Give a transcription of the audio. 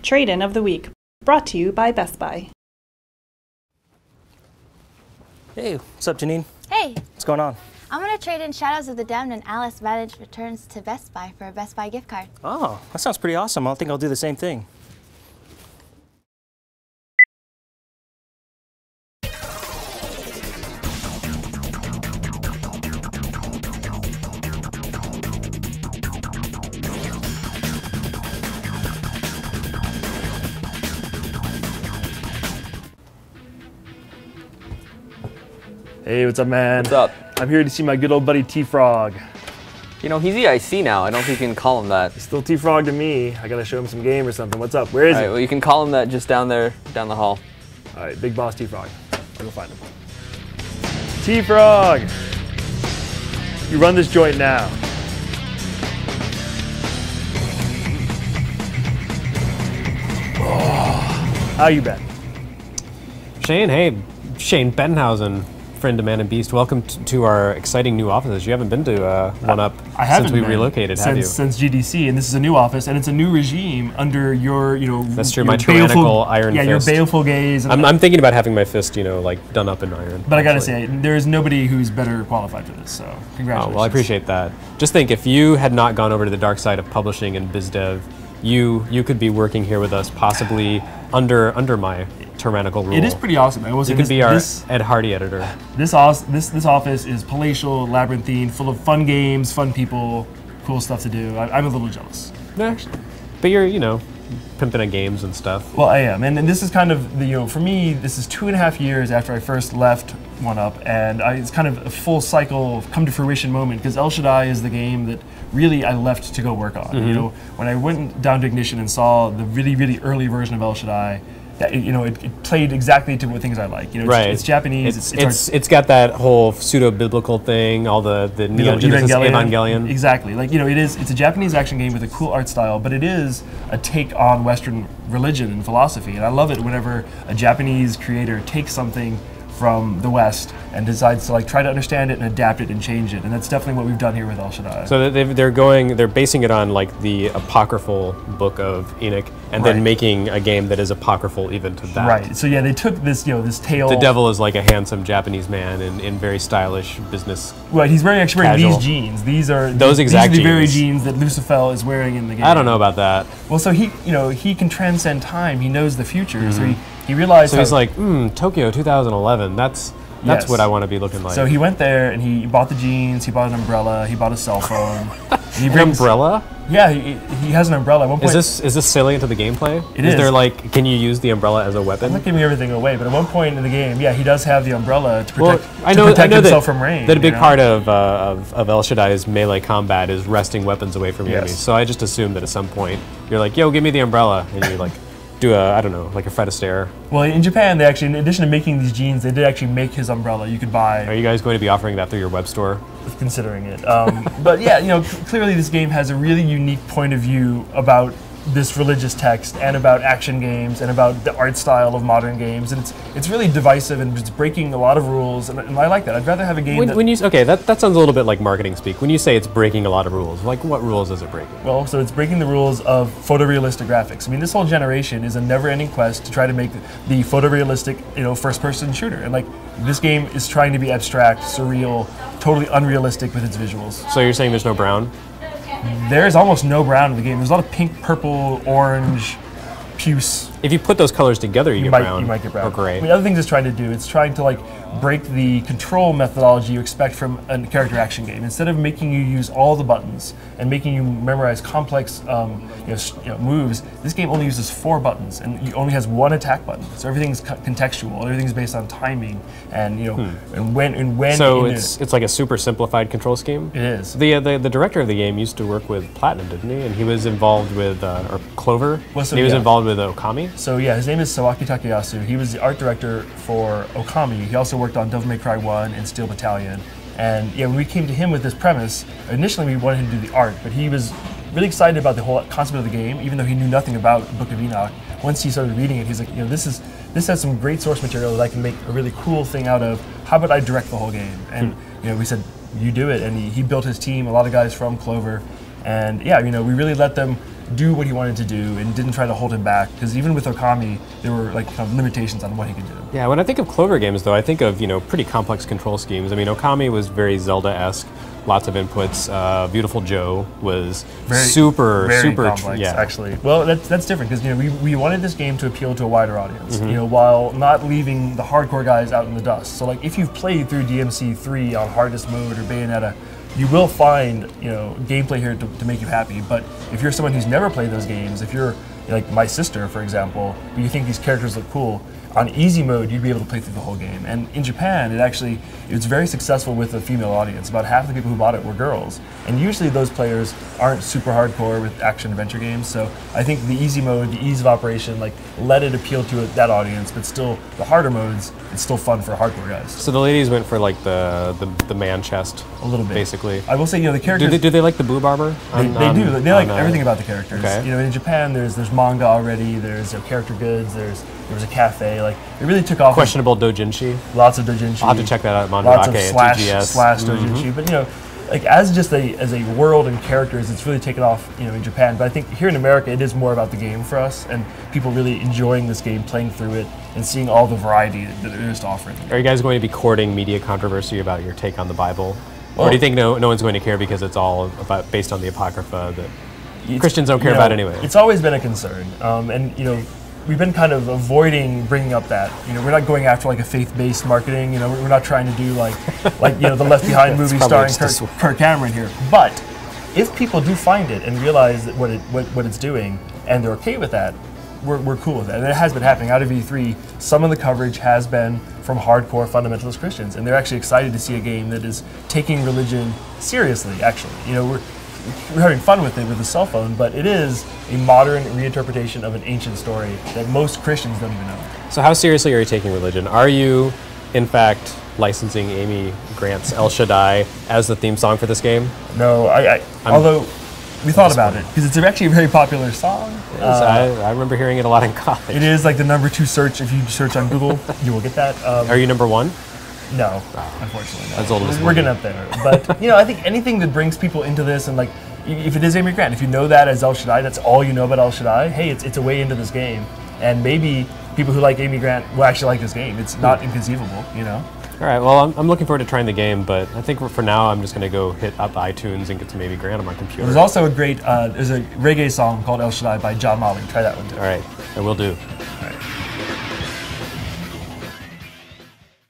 Trade-in of the week, brought to you by Best Buy. Hey, what's up, Janine? Hey! What's going on? I'm going to trade in Shadows of the Damned and Alice Vantage Returns to Best Buy for a Best Buy gift card. Oh, that sounds pretty awesome. I think I'll do the same thing. Hey, what's up, man? What's up? I'm here to see my good old buddy T-Frog. You know, he's EIC now. I don't think you can call him that. He's still T-Frog to me. I gotta show him some game or something. What's up? Where is he? Well, you can call him that just down there, down the hall. All right, Big Boss T-Frog. I'll go find him. T-Frog! You run this joint now. Oh, how you been? Shane, hey, Shane Bettenhausen, friend of Man and Beast. Welcome to our exciting new offices. You haven't been to 1UP since we relocated, have you? Since GDC, and this is a new office, and it's a new regime under your, That's true. My tyrannical iron fist. Yeah, your baleful gaze. I'm thinking about having my fist, like done up in iron. But I gotta say, there is nobody who's better qualified for this. So congratulations. Oh, well, I appreciate that. Just think, if you had not gone over to the dark side of publishing and biz dev, you could be working here with us, possibly under my tyrannical rule. It is pretty awesome. You could be our Ed Hardy editor. This office is palatial, labyrinthine, full of fun games, fun people, cool stuff to do. I'm a little jealous. Yeah, but you're, pimping at games and stuff. Well, I am, and this is kind of the, for me, this is 2.5 years after I first left 1UP, and it's kind of a full cycle, come to fruition moment, because El Shaddai is the game that really I left to go work on. Mm-hmm. When I went down to Ignition and saw the really, really early version of El Shaddai, it played exactly to what things I like. Right. It's Japanese. It's got that whole pseudo-biblical thing, all the Neon Genesis Evangelion. Exactly. It's a Japanese action game with a cool art style, but it is a take on Western religion and philosophy. And I love it whenever a Japanese creator takes something from the West and decides to try to understand it and adapt it and change it, and that's definitely what we've done here with El Shaddai. So they're basing it on the apocryphal book of Enoch, and then making a game that is apocryphal even to that. Right. So yeah, they took this this tale. The devil is like a handsome Japanese man in very stylish business. Right. He's actually wearing these jeans. These are the very jeans that Lucifer is wearing in the game. I don't know about that. Well, so he can transcend time. He knows the future. Mm-hmm. So he realized. So he's like, Tokyo 2011. That's what I want to be looking like. So he went there and he bought the jeans, he bought an umbrella, he bought a cell phone. An umbrella? Yeah, he has an umbrella. At one point, is this salient to the gameplay? Is there can you use the umbrella as a weapon? I'm not giving everything away, but at one point in the game, yeah, he does have the umbrella to protect himself from rain. That a big part of El Shaddai's melee combat is wresting weapons away from enemies. So I just assumed that at some point you're like, yo, give me the umbrella, and you do a Fred Astaire. Well, in Japan, they actually, in addition to making these jeans, they did actually make his umbrella. You could buy. Are you guys going to be offering that through your web store? Considering it. But yeah, clearly this game has a really unique point of view about this religious text and about action games and about the art style of modern games, and it's really divisive and it's breaking a lot of rules, and I like that. I'd rather have a game that sounds a little bit like marketing speak. When you say it's breaking a lot of rules, what rules is it breaking? Well, so it's breaking the rules of photorealistic graphics. I mean, this whole generation is a never-ending quest to try to make the photorealistic, first-person shooter, and this game is trying to be abstract, surreal, totally unrealistic with its visuals. So you're saying there's no brown? There's almost no brown in the game. There's a lot of pink, purple, orange, puce. If you put those colors together, you might get brown. Or gray. I mean, other things it's trying to do, it's trying to break the control methodology you expect from a character action game. Instead of making you use all the buttons and making you memorize complex moves, this game only uses 4 buttons and it only has 1 attack button. So everything's contextual. Everything's based on timing and and when. So it's like a super simplified control scheme. It is. The director of the game used to work with Platinum, didn't he? And he was involved with or Clover. He was involved with Okami. So yeah, his name is Sawaki Takayasu. He was the art director for Okami. He also worked on Devil May Cry 1 and Steel Battalion. And yeah, when we came to him with this premise, initially we wanted him to do the art, but he was really excited about the whole concept of the game, even though he knew nothing about the Book of Enoch. Once he started reading it, he's like, this has some great source material that I can make a really cool thing out of. How about I direct the whole game? And we said, you do it. And he built his team, a lot of guys from Clover. And yeah, we really let them do what he wanted to do and didn't try to hold him back. Because even with Okami, there were like kind of limitations on what he could do. Yeah, when I think of Clover games, though, I think of pretty complex control schemes. I mean, Okami was very Zelda-esque, lots of inputs. Beautiful Joe was Very super complex, yeah. actually. Well, that's different because we wanted this game to appeal to a wider audience. While not leaving the hardcore guys out in the dust. So like if you've played through DMC 3 on hardest mode or Bayonetta, you will find gameplay here to make you happy. But if you're someone who's never played those games, if you're like my sister, for example, but you think these characters look cool, on easy mode, you'd be able to play through the whole game. And in Japan, it was very successful with a female audience. About half the people who bought it were girls. And usually those players aren't super hardcore with action-adventure games. So I think the easy mode, the ease of operation, like let it appeal to that audience, but still the harder modes, it's still fun for hardcore guys. So the ladies went for like the man chest, A little bit. basically. I will say, the characters... Do they like the boob armor? They do. They like everything about the characters. Okay. In Japan, there's manga already. There's character goods. There was a cafe. Like it really took off. Questionable doujinshi. Lots of doujinshi. I'll have to check that out. Lots of Mandarake and slash doujinshi. But like as a world and characters, it's really taken off. In Japan. But I think here in America, it is more about the game for us and people really enjoying this game, playing through it, and seeing all the variety that it is to offer. Are you guys going to be courting media controversy about your take on the Bible? Or do you think no one's going to care because it's all based on the Apocrypha that Christians don't care about anyway? It's always been a concern. And we've been kind of avoiding bringing up that. We're not going after like a faith-based marketing. We're not trying to do like the Left Behind movie starring Kirk Cameron here. But if people do find it and realize that what it's doing and they're okay with that, we're cool with that. And it has been happening. Out of E3, some of the coverage has been from hardcore fundamentalist Christians, and they're actually excited to see a game that is taking religion seriously. Actually, we're having fun with it with the cell phone, but it is a modern reinterpretation of an ancient story that most Christians don't even know. So how seriously are you taking religion? Are you, in fact, licensing Amy Grant's El Shaddai as the theme song for this game? No, although we thought about it, because it's actually a very popular song. I remember hearing it a lot in college. It is like the #2 search. If you search on Google, you will get that. Are you number one? No, unfortunately not. That's old as We're getting up there. But, I think anything that brings people into this and, like, if it is Amy Grant, if you know that as El Shaddai, that's all you know about El Shaddai, hey, it's a way into this game. And maybe people who like Amy Grant will actually like this game. It's not inconceivable, All right, well, I'm looking forward to trying the game, but I think for now I'm just going to go hit up iTunes and get some Amy Grant on my computer. There's also there's a reggae song called El Shaddai by John Molly. Try that one too. All right, I will do.